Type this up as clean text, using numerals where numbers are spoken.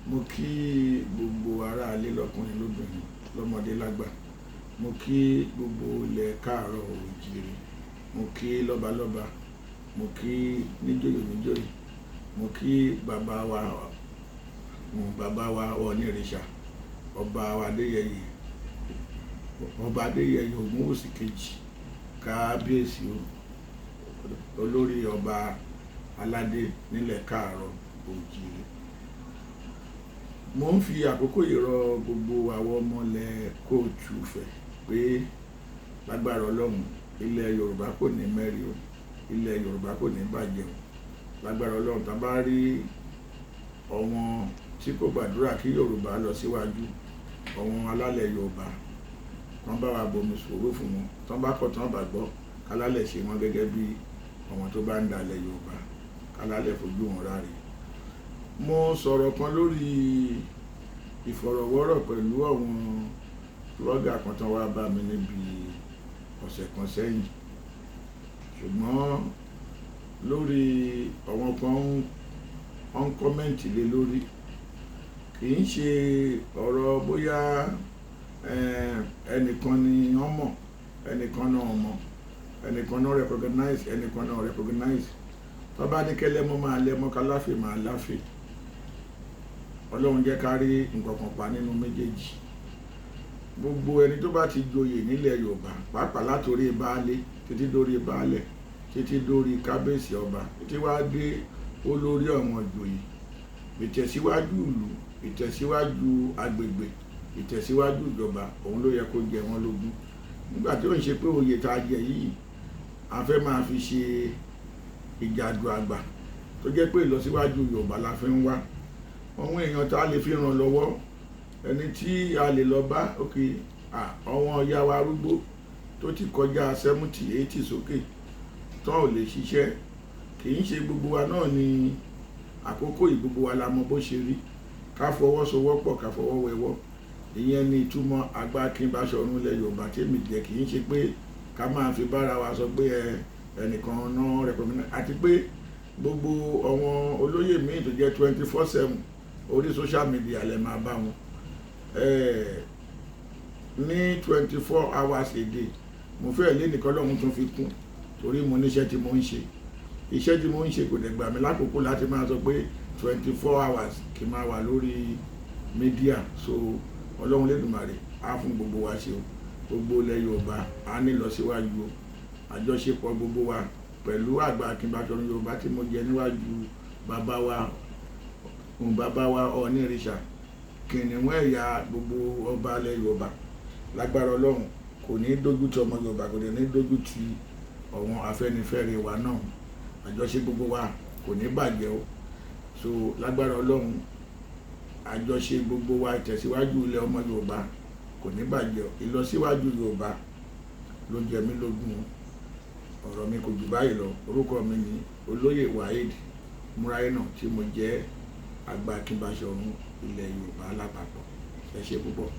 Mo kí gbogbo ará ilé lọ́kùnrin lóbìnrin lọ́mọdé lágbà. Mo kí gbogbo ilẹ̀ káàárọ̀ oòjíire. Mo kí lọ́balọ́ba. Mo kí níjòyè níjòyè. Mo kí bàbá wa Ọọ̀nìrìṣà, ọba Adéyẹyè Ògúnwùsì kejì, kábíyèsí olórí ọba aládé nílẹ̀ káàárọ̀ oòjíire. Mo ń fi àkókò yìí rọ gbogbo àwọn ọmọ ilẹ̀ Kóòtù Ifẹ̀ pé lágbára Ọlọ́run ilẹ̀ Yorùbá kò ní mẹ́rí o, ilẹ̀ Yorùbá kò ní bàjẹ́ o. Lágbára Ọlọ́run tá bá rí àwọn tí kò gbàdúrà kí Yorùbá lọ síwájú, àwọn alálẹ̀ Yorùbá wọ́n bá wa bomi sùúrù fún wọn, tán bá kọ̀ tán bá gbọ́ kálálẹ̀ ṣe wọ́n gẹ́gẹ́ bí àwọn tó bá ń dalẹ̀ Yorùbá, kálálẹ̀ fojú wọn ráre. Mo sọ̀rọ̀ kan lórí ìfọ̀rọ̀wọ́rọ̀ pẹ̀lú àwọn blogger kan tán wá bá mi níbi ọ̀sẹ̀ kan sẹ́yìn, ṣùgbọ́n lórí àwọn kan ń kọ́mẹ́ǹtì lé lórí. Kì í ṣe ọ̀rọ̀ bóyá ẹnìkan ni wọ́n mọ̀, ẹnìkan náà mọ̀, ẹnìkan náà recognize, ẹnìkan náà recognize. Tó bá ní kẹ́lẹ́mọ́ máa lẹ́mọ́, káláfè máa láfè. Ọlọ́run jẹ́ ká rí nǹkan kan pa nínú méjèèjì. Gbogbo ẹni tó bá ti joyè nílẹ̀ Yorùbá, pàápàá látorí baálé títí dórí baálẹ̀, títí dórí kábíyèsí ọba, títí wá dé olórí àwọn ìjòyè, ìtẹ̀síwájú ìlú, ìtẹ̀síwájú agbègbè, ìtẹ̀síwájú ìjọba, òun ló yẹ kó jẹ wọ́n lógún. Nígbà tí ó ń ṣe pé oyè tá a jẹ yìí a fẹ́ máa fi ṣe ìjàdù àgbà tó jẹ́ pé ìlọsíwájú Yorùbá la fi ń wá. Àwọn èèyàn tá a lè fi ràn lọ́wọ́, ẹni tí a lè lọ bá, àwọn ìyá wa arúgbó tó ti kọjá 70, 80 sókè tán ò lè ṣiṣẹ́. Kì í ṣe gbogbo wa náà ni àkókò yìí gbogbo wa la mọ bó ṣe rí. Ká fọwọ́sowọ́pọ̀, ká fọwọ́ wẹwọ́. Ìyẹn ni ìtumọ̀ Àgbà Akin Báṣọ̀run ilẹ̀ Yorùbá tí èmi jẹ́. Kì í ṣe pé ká máa fi bára wa sọ pé ẹnìkan náà recommend, àti pé gbogbo àwọn olóyè míì tó jẹ́ 24/7 orí social media lẹ máa bá wọn. Ní 24 hours a day, mo fẹ́ lé nìkan lọ́hun tún fi kún torí mo níṣẹ́ tí mo ń ṣe. Iṣẹ́ tí mo ń ṣe kò dẹ̀ gbà mí lákòókò láti máa sọ pé 24 hours kí máa wà lórí mídíà. So Ọlọ́run Lédùmarè á fún gbogbo wa ṣe o. Gbogbo ilẹ̀ Yorùbá á ní lọ síwájú o. Àjọṣepọ̀ gbogbo wa pẹ̀lú Àgbà Akin Báṣọ̀run Yorùbá tí mo jẹ níwájú bàbá wa Ọọ̀nìrìṣà, kìnìún ẹ̀yà gbogbo ọba ilẹ̀ Yorùbá. Lágbára Ọlọ́run kò ní dójú ti ọmọ Yorùbá, kò ní dójú ti àwọn Afẹ́nifẹ́re wa náà. Àjọṣe gbogbo wa kò ní bàjẹ́ o. So lágbára Ọlọ́run àjọṣe gbogbo wa, ìtẹ̀síwájú ilẹ̀ ọmọ Yorùbá kò ní bàjẹ́ o. Ìlọsíwájú Yorùbá ló jẹ mí lógún. Ọ̀rọ̀ mi kò jù báyìí lọ. Orúkọ mi ni Olóyè Waheed Múráyínà tí mo jẹ́ Àgbà Akin Báṣọ̀run ilẹ̀ Yorùbá lápapọ̀. Ẹ ṣé púpọ̀.